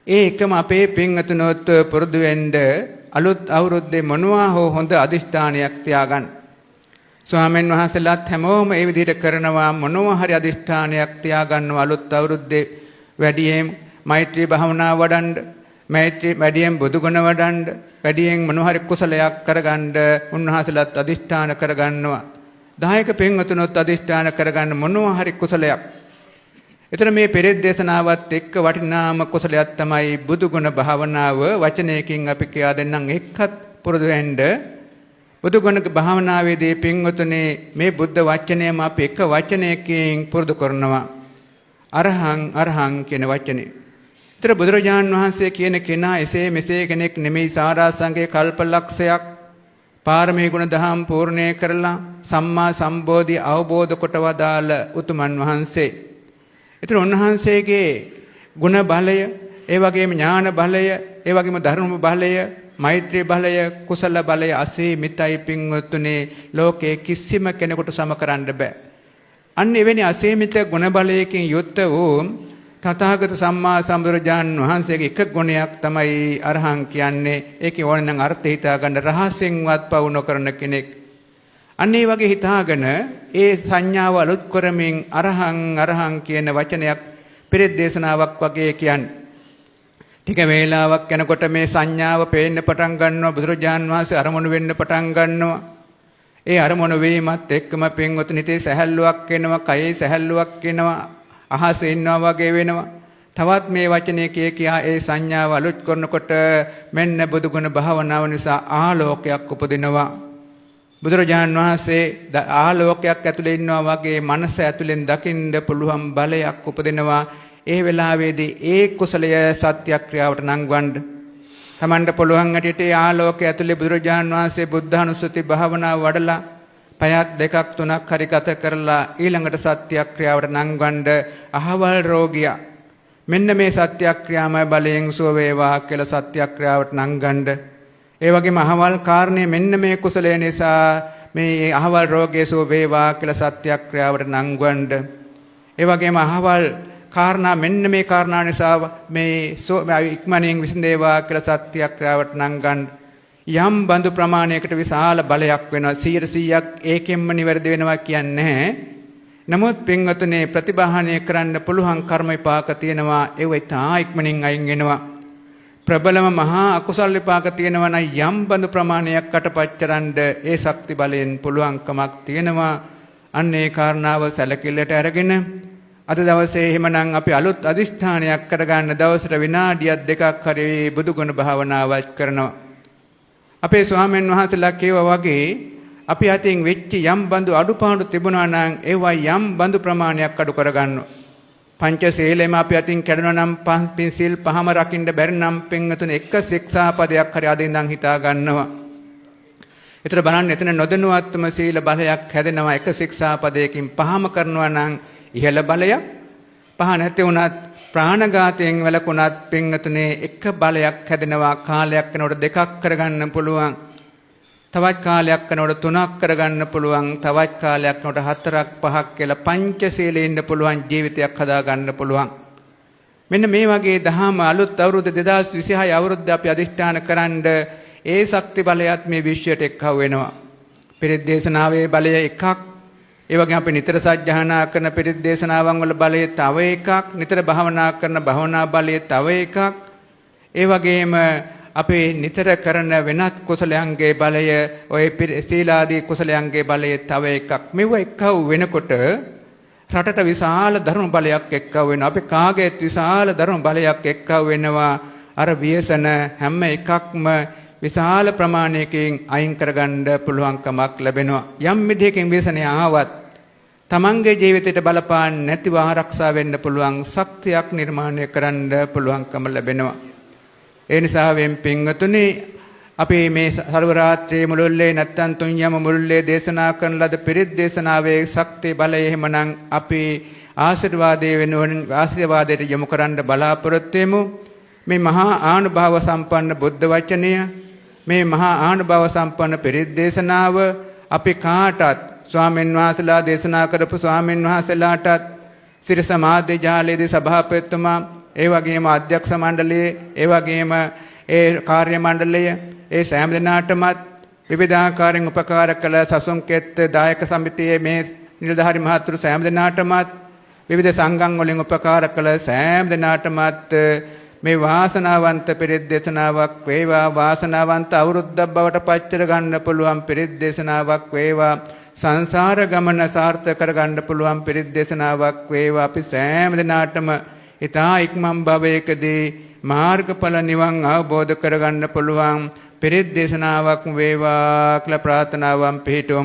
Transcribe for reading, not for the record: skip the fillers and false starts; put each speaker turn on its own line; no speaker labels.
ඒ එකම අපේ පින්වතුනොත් පුරුදු වෙන්න අලුත් අවුරුද්දේ මොනවා හෝ හොඳ අදිෂ්ඨානයක් තියාගන්න. ස්වාමීන් වහන්සේලාත් හැමෝම ඒ විදිහට කරනවා මොනවා හරි අදිෂ්ඨානයක් තියාගන්නවා අලුත් අවුරුද්දේ වැඩියෙන් මෛත්‍රී භාවනාව වඩන්න, මෛත්‍රී වැඩියෙන් බුදුගුණ වඩන්න, වැඩියෙන් මොනවා හරි කුසලයක් කරගන්න උන්වහන්සේලාත් අදිෂ්ඨාන කරගන්නවා. දායක පින්වතුනොත් අදිෂ්ඨාන කරගන්න මොනවා හරි කුසලයක්. එතන මේ පෙරෙත් දේශනාවත් එක්ක වටිනාම කුසලයක් තමයි බුදුගුණ භාවනාව. වචනයකින් අපි කියා දෙන්නම් එක්කත් පුරුදු වෙන්න. බුදුගුණ භාවනාවේදී පින්වතුනේ මේ බුද්ධ වචනයම අපි එක වචනයකින් පුරුදු කරනවා. අරහං අරහං කියන වචනේ. ඒතර බුදුරජාන් වහන්සේ කියන කෙනා එසේ මෙසේ කෙනෙක් නෙමෙයි. සාරාංශයේ කල්පලක්ෂයක් පාරමී ගුණ දහම් පූර්ණේ කරලා සම්මා සම්බෝධි අවබෝධ කොට වදාළ උතුමන් වහන්සේ. ඒතර උන්වහන්සේගේ ගුණ බලය, ඒ වගේම ඥාන බලය, ඒ වගේම ධර්ම බලය, මෛත්‍රී බලය, කුසල බලය අසීමිතයි පින්වත්තුනේ. ලෝකේ කිසිම කෙනෙකුට සම කරන්න බෑ. අන්න එවැනි අසීමිත ගුණ බලයකින් යුක්ත වූ තථාගත සම්මා සම්බුදුරජාණන් වහන්සේගේ එක ගුණයක් තමයි අරහං කියන්නේ. ඒකේ ඕන නම් අර්ථය හිතා ගන්න රහසෙන්වත් පවු නොකරන කෙනෙක්. අන්න ඒ වගේ හිතාගෙන ඒ සංඥාව අලුත් කරමින් අරහං අරහං කියන වචනයක් පෙරෙත් දේශනාවක් වගේ කියන්නේ. ටික වේලාවක් යනකොට මේ සංඥාව පේන්න පටන් ගන්නවා. බුදුරජාන් වහන්සේ අරමුණු වෙන්න පටන් ගන්නවා. ඒ අරමුණු වීමත් එක්කම පින්වතුනි හිතේ සැහැල්ලුවක් එනවා, කයේ සැහැල්ලුවක් එනවා, අහසේ ඉන්නවා වගේ වෙනවා. තවත් මේ වචනේ කියා ඒ සංඥාව අලුත් කරනකොට මෙන්න බුදුගුණ භාවනාව නිසා ආලෝකයක් උපදිනවා. බුදුරජාණන් වහන්සේ ආලෝකයක් ඇතුලේ ඉන්නවා වගේ මනස ඇතුලෙන් දකින්න පුළුවන් බලයක් උපදිනවා. ඒ වෙලාවේදී ඒ කුසලය සත්‍යක්‍රියාවට නංවන්න තමන්ට පුළුවන් ඇටියට ආලෝකය ඇතුලේ බුදුරජාණන් වහන්සේ බුද්ධානුස්සති භාවනාව වඩලා පයක් දෙකක් තුනක් හරි ගත කරලා ඊළඟට සත්‍යක්‍රියාවට නංවන්න අහවල් රෝගියා මෙන්න මේ සත්‍යක්‍රියාමය බලයෙන් සුව වේවා කියලා සත්‍යක්‍රියාවට නංගන්න. ඒ වගේම අහවල් කාරණේ මෙන්න මේ කුසලය නිසා මේ අහවල් රෝගයේ සුව වේවා කියලා සත්‍යක්‍රියාවට නංවන්න. ඒ වගේම අහවල් කාරණා මෙන්න මේ කාරණා නිසා මේ ඉක්මනින් විසඳේවා කියලා සත්‍යක්‍රියාවට නංගන්න. යම් බඳු ප්‍රමාණයකට විශාල බලයක් වෙනවා. 100%ක් ඒකෙන්ම නිවැරදි වෙනවා කියන්නේ නැහැ. නමුත් පින්වතුනේ ප්‍රතිබාහනය කරන්න පුළුවන් කර්ම විපාක තියෙනවා. ඒව ඉතා ඉක්මනින් අයින් වෙනවා. ප්‍රබලම මහා අකුසල විපාක තියෙනවා නම් යම් බඳු ප්‍රමාණයක් කටපච්චරන්න ඒ ශක්ති බලයෙන් පුළුවන්කමක් තියෙනවා. අන්න ඒ කාරණාව සැලකිල්ලට අරගෙන අද දවසේ එහෙමනම් අපි අලුත් අදිෂ්ඨානයක් කරගන්න දවසට විනාඩියක් දෙකක් හරි බුදුගුණ භාවනාවක් කරනවා. අපේ ස්වාමීන් වහන්සේලා කියවා වගේ අපි අතින් වෙච්ච යම් බඳු අඩුපාඩු තිබුණා නම් ඒවා යම් බඳු ප්‍රමාණයක් අඩු කරගන්නවා. පංචශීලෙම අපි අතින් කැඩුණා නම් පින් සීල් පහම රකින්න බැරි නම් පින්තුන එක ශික්ෂාපදයක් හරි අද ඉඳන් හිතා ගන්නවා. ඒතර බලන්න එතන නොදැනුවත්වම සීල බලයක් හැදෙනවා. එක ශික්ෂාපදයකින් පහම කරනවා නම් ඉහළ බලයක්, පහ නැති වුණත් ප්‍රාණඝාතයෙන් වැළකුණත් පින්තුනේ එක බලයක් හැදෙනවා. කාලයක් යනකොට දෙකක් කරගන්න පුළුවන්. තවත් කාලයක් යනකොට තුනක් කරගන්න පුළුවන්. තවත් කාලයක් යනකොට හතරක් පහක් කියලා පංචශීලයේ ඉන්න පුළුවන් ජීවිතයක් හදා ගන්න පුළුවන්. මෙන්න මේ වගේ දහම අලුත් අවුරුදු 2026 අවුරුද්ද අපි අදිෂ්ඨාන කරන්ඩ ඒ ශක්ති බලයත් මේ විශ්වයට එක්කව වෙනවා. පෙරෙත් දේශනාවේ බලය එකක්. ඒ වගේම අපි නිතර සජ්ජහානා කරන පෙරෙත් දේශනාවන් වල බලය තව එකක්. නිතර භාවනා කරන භාවනා බලය තව එකක්. ඒ වගේම අපේ නිතර කරන වෙනත් කුසලයන්ගේ බලය ඔය සීලාදී කුසලයන්ගේ බලය තව එකක්. මෙව එක්කව වෙනකොට රටට විශාල ධර්ම බලයක් එක්කව වෙනවා. අපි කාගේත් විශාල ධර්ම බලයක් එක්කව වෙනවා. අර ව්‍යසන හැම එකක්ම විශාල ප්‍රමාණයකින් අයින් කරගන්න පුළුවන්කමක් ලැබෙනවා. යම් විදිහකින් ව්‍යසනය ආවත් තමන්ගේ ජීවිතයට බලපාන්න නැතිව ආරක්ෂා වෙන්න පුළුවන් ශක්තියක් නිර්මාණය කරන්න පුළුවන්කම ලැබෙනවා. ඒ නිසා වෙන් පින්වතුනි අපි මේ සර්ව රාත්‍රියේ මුළුල්ලේ නැත්තම් තුන් යම මුළුල්ලේ දේශනා කරන ලද පිරිත් දේශනාවේ ශක්තිය බලය එහෙමනම් අපි ආශිර්වාදයේ වෙනුවෙන් ආශිර්වාදයට යොමු කරන්න බලාපොරොත්තු වෙමු. මේ මහා ආනුභාව සම්පන්න බුද්ධ වචනය, මේ මහා ආනුභාව සම්පන්න පිරිත් දේශනාව අපි කාටත් ස්වාමීන් වහන්සේලා දේශනා කරපු ස්වාමීන් වහන්සේලාටත් සිර සමාධි ජාලයේදී සභාපතිතුමා ඒ වගේම අධ්‍යක්ෂ මණ්ඩලයේ ඒ වගේම ඒ කාර්ය මණ්ඩලය ඒ සෑම දිනාටමත් විවිධාකාරයෙන් උපකාර කළ සසුන් කෙත් දායක සමිතියේ මේ නිලධාරි මහතුරු සෑම දිනාටමත් විවිධ සංඝම් වලින් උපකාර කළ සෑම දිනාටමත් මේ වාසනාවන්ත පිරිත් දේශනාවක් වේවා වාසනාවන්ත අවුරුද්දක් බවට පච්චර ගන්න පුළුවන් පිරිත් දේශනාවක් වේවා සංසාර ගමන සාර්ථක කර ගන්න පුළුවන් පිරිත් දේශනාවක් වේවා අපි සෑම දිනාටම ඊතා ඉක්මන් භවයකදී මාර්ගඵල නිවන් අවබෝධ කර ගන්න පුළුවන් පිරිත් දේශනාවක් වේවා කියලා ප්‍රාර්ථනාවන් පිහිටුවමු